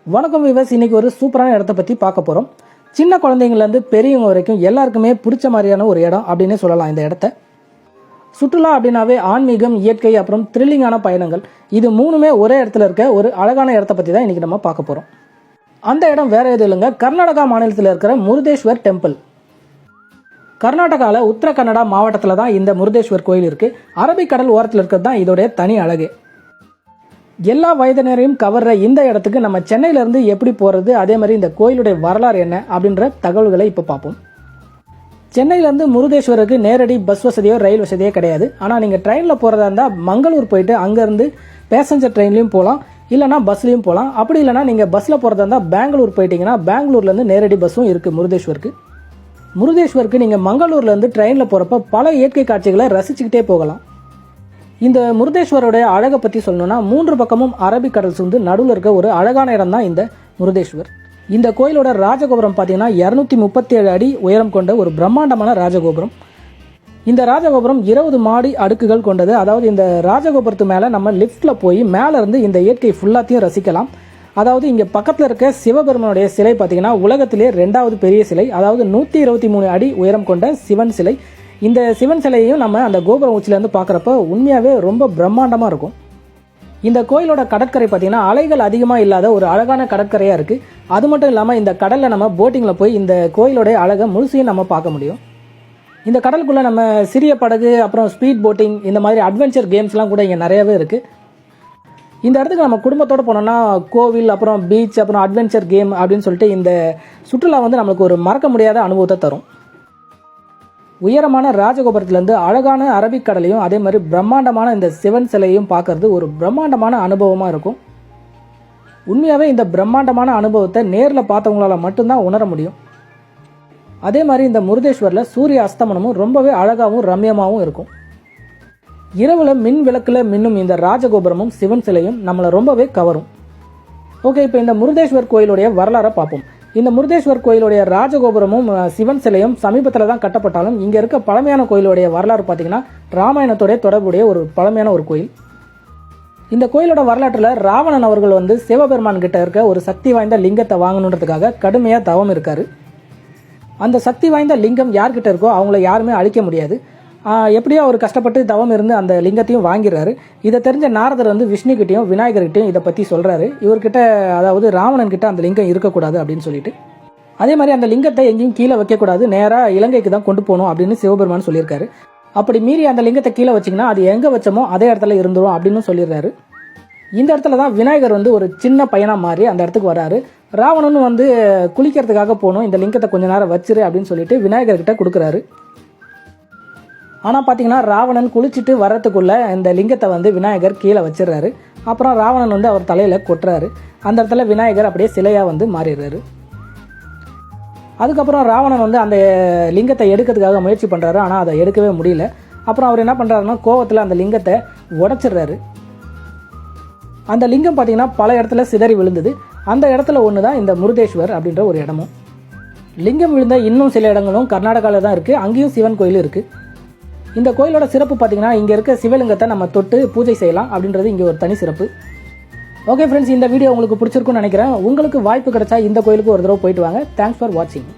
வணக்கம் விவஸ். இன்னைக்கு ஒரு சூப்பரான இடத்த பற்றி பார்க்க போகிறோம். சின்ன குழந்தைங்கள்லேருந்து பெரியவங்க வரைக்கும் எல்லாருக்குமே பிடிச்ச மாதிரியான ஒரு இடம் அப்படின்னே சொல்லலாம். இந்த இடத்த சுற்றுலா அப்படின்னாவே ஆன்மீகம், இயற்கை, அப்புறம் த்ரில்லிங்கான பயணங்கள், இது மூணுமே ஒரே இடத்துல இருக்க ஒரு அழகான இடத்த பற்றி தான் இன்றைக்கி நம்ம பார்க்க போகிறோம். அந்த இடம் வேறு எதுவும் இல்லைங்க, கர்நாடகா மாநிலத்தில் இருக்கிற முருதேஸ்வர் டெம்பிள். கர்நாடகாவில் உத்தர கன்னடா மாவட்டத்தில் தான் இந்த முருதேஸ்வர் கோயில் இருக்குது. அரபிக்கடல் ஓரத்தில் இருக்கிறது தான் இதோடைய தனி அழகு. எல்லா வயதினரையும் கவர்ற இந்த இடத்துக்கு நம்ம சென்னையிலேருந்து எப்படி போகிறது, அதே மாதிரி இந்த கோயிலுடைய வரலாறு என்ன அப்படின்ற தகவல்களை இப்போ பார்ப்போம். சென்னையிலேருந்து முருதேஸ்வருக்கு நேரடி பஸ் வசதியோ ரயில் வசதியோ கிடையாது. ஆனால் நீங்கள் ட்ரெயினில் போகிறதா இருந்தால் மங்களூர் போயிட்டு அங்கேருந்து பேசஞ்சர் ட்ரெயின்லையும் போகலாம், இல்லைனா பஸ்லையும் போகலாம். அப்படி இல்லைனா நீங்கள் பஸ்ஸில் போகிறதா இருந்தால் பெங்களூர் போயிட்டீங்கன்னா பெங்களூர்லேருந்து நேரடி பஸ்ஸும் இருக்குது முருதேஸ்வருக்கு. முருதேஸ்வருக்கு நீங்கள் மங்களூர்லேருந்து ட்ரெயினில் போகிறப்ப பல இயற்கை காட்சிகளை ரசிச்சுக்கிட்டே போகலாம். இந்த முருதேஸ்வரோடைய அழகை பற்றி சொல்லணும்னா, 3 பக்கமும் அரபிக்கடல் சூழ்ந்து நடுவில் இருக்க ஒரு அழகான இடம் தான் இந்த முருதேஸ்வர். இந்த கோயிலோட ராஜகோபுரம் பார்த்தீங்கன்னா 237 அடி உயரம் கொண்ட ஒரு பிரம்மாண்டமான ராஜகோபுரம். இந்த ராஜகோபுரம் 20 மாடி அடுக்குகள் கொண்டது. அதாவது இந்த ராஜகோபுரத்து மேலே நம்ம லிஃப்டில் போய் மேலே இருந்து இந்த இயற்கை ஃபுல்லாத்தையும் ரசிக்கலாம். அதாவது இங்கே பக்கத்தில் இருக்க சிவபெருமனுடைய சிலை பார்த்தீங்கன்னா உலகத்திலே 2வது பெரிய சிலை. அதாவது 123 அடி உயரம் கொண்ட சிவன் சிலை. இந்த சிவன் சிலையையும் நம்ம அந்த கோபுரம் உச்சிலேருந்து பார்க்குறப்ப உண்மையாகவே ரொம்ப பிரம்மாண்டமாக இருக்கும். இந்த கோயிலோட கடற்கரை பார்த்திங்கன்னா அலைகள் அதிகமாக இல்லாத ஒரு அழகான கடற்கரையாக இருக்குது. அது மட்டும் இல்லாமல் இந்த கடலில் நம்ம போட்டிங்கில் போய் இந்த கோயிலோடைய அழகை முழுசையும் நம்ம பார்க்க முடியும். இந்த கடலுக்குள்ளே நம்ம சிறிய படகு, அப்புறம் ஸ்பீட் போட்டிங், இந்த மாதிரி அட்வென்ச்சர் கேம்ஸ்லாம் கூட இங்கே நிறையவே இருக்குது. இந்த இடத்துக்கு நம்ம குடும்பத்தோடு போனோம்னா கோவில், அப்புறம் பீச், அப்புறம் அட்வென்ச்சர் கேம் அப்படின்னு சொல்லிட்டு இந்த சுற்றுலா நம்மளுக்கு ஒரு மறக்க முடியாத அனுபவத்தை தரும். உயரமான ராஜகோபுரத்திலேருந்து அழகான அரபிக்கடலையும் அதே மாதிரி பிரம்மாண்டமான இந்த சிவன் சிலையும் பார்க்கறது ஒரு பிரம்மாண்டமான அனுபவமாக இருக்கும். உண்மையாகவே இந்த பிரம்மாண்டமான அனுபவத்தை நேரில் பார்த்தவங்களால மட்டும்தான் உணர முடியும். அதே மாதிரி இந்த முருதேஸ்வரில் சூரிய அஸ்தமனமும் ரொம்பவே அழகாகவும் ரம்யமாகவும் இருக்கும். இரவில் மின் விளக்கில் மின்னும் இந்த ராஜகோபுரமும் சிவன் சிலையும் நம்மளை ரொம்பவே கவரும். ஓகே, இப்போ இந்த முருதேஸ்வர் கோயிலுடைய வரலாறை பார்ப்போம். இந்த முருதேஸ்வர் கோயிலுடைய ராஜகோபுரமும் சிவன் சிலையும் சமீபத்தில் தான் கட்டப்பட்டாலும் இங்கே இருக்க பழமையான கோயிலுடைய வரலாறு பார்த்தீங்கன்னா ராமாயணத்தோடைய தொடர்புடைய ஒரு பழமையான ஒரு கோயில். இந்த கோயிலோட வரலாற்றில் ராவணன் அவர்கள் சிவபெருமான் கிட்ட இருக்க ஒரு சக்தி வாய்ந்த லிங்கத்தை வாங்கணுன்றதுக்காக கடுமையாக தவம் இருக்காரு. அந்த சக்தி வாய்ந்த லிங்கம் யார்கிட்ட இருக்கோ அவங்கள யாருமே அழிக்க முடியாது. எப்படியோ அவர் கஷ்டப்பட்டு தவம் இருந்து அந்த லிங்கத்தையும் வாங்கிறாரு. இதை தெரிஞ்ச நாரதர் விஷ்ணுகிட்டையும் விநாயகர்கிட்டையும் இதை பற்றி சொல்கிறாரு. இவர்கிட்ட, அதாவது ராவணன் கிட்ட அந்த லிங்கம் இருக்கக்கூடாது அப்படின்னு சொல்லிட்டு. அதே மாதிரி அந்த லிங்கத்தை எங்கேயும் கீழே வைக்கக்கூடாது, நேராக இலங்கைக்கு தான் கொண்டு போகணும் அப்படின்னு சிவபெருமான் சொல்லியிருக்காரு. அப்படி மீறி அந்த லிங்கத்தை கீழே வச்சிங்கன்னா அது எங்கே வச்சோமோ அதே இடத்துல இருந்துரும் அப்படின்னு சொல்லிடுறாரு. இந்த இடத்துல தான் விநாயகர் ஒரு சின்ன பையனாக மாறி அந்த இடத்துக்கு வராரு. ராவணனும் குளிக்கிறதுக்காக போகணும், இந்த லிங்கத்தை கொஞ்ச நேரம் வச்சிரு அப்படின்னு சொல்லிட்டு விநாயகர்கிட்ட கொடுக்குறாரு. ஆனால் பார்த்தீங்கன்னா ராவணன் குளிச்சுட்டு வர்றதுக்குள்ளே இந்த லிங்கத்தை விநாயகர் கீழே வச்சிடுறாரு. அப்புறம் ராவணன் அவர் தலையில் கொட்டுறாரு. அந்த இடத்துல விநாயகர் அப்படியே சிலையாக மாறிடுறாரு. அதுக்கப்புறம் ராவணன் அந்த லிங்கத்தை எடுக்கிறதுக்காக முயற்சி பண்ணுறாரு. ஆனால் அதை எடுக்கவே முடியல. அப்புறம் அவர் என்ன பண்ணுறாருன்னா கோவத்தில் அந்த லிங்கத்தை உடைச்சிடுறாரு. அந்த லிங்கம் பார்த்தீங்கன்னா பல இடத்துல சிதறி விழுந்தது. அந்த இடத்துல ஒன்று தான் இந்த முருதேஸ்வர் அப்படின்ற ஒரு இடமும். லிங்கம் விழுந்த இன்னும் சில இடங்களும் கர்நாடகாவில் தான் இருக்குது. அங்கேயும் சிவன் கோயில் இருக்குது. இந்த கோயிலோட சிறப்பு பார்த்தீங்கன்னா இங்கே இருக்க சிவலிங்கத்தை நம்ம தொட்டு பூஜை செய்யலாம் அப்படின்றது இங்கே ஒரு தனி சிறப்பு. ஓகே ஃப்ரெண்ட்ஸ், இந்த வீடியோ உங்களுக்கு பிடிச்சிருக்குன்னு நினைக்கிறேன். உங்களுக்கு வாய்ப்பு கிடைச்சா இந்த கோயிலுக்கு ஒரு தடவை போயிட்டு வாங்க. தேங்க்ஸ் ஃபார் வாட்சிங்.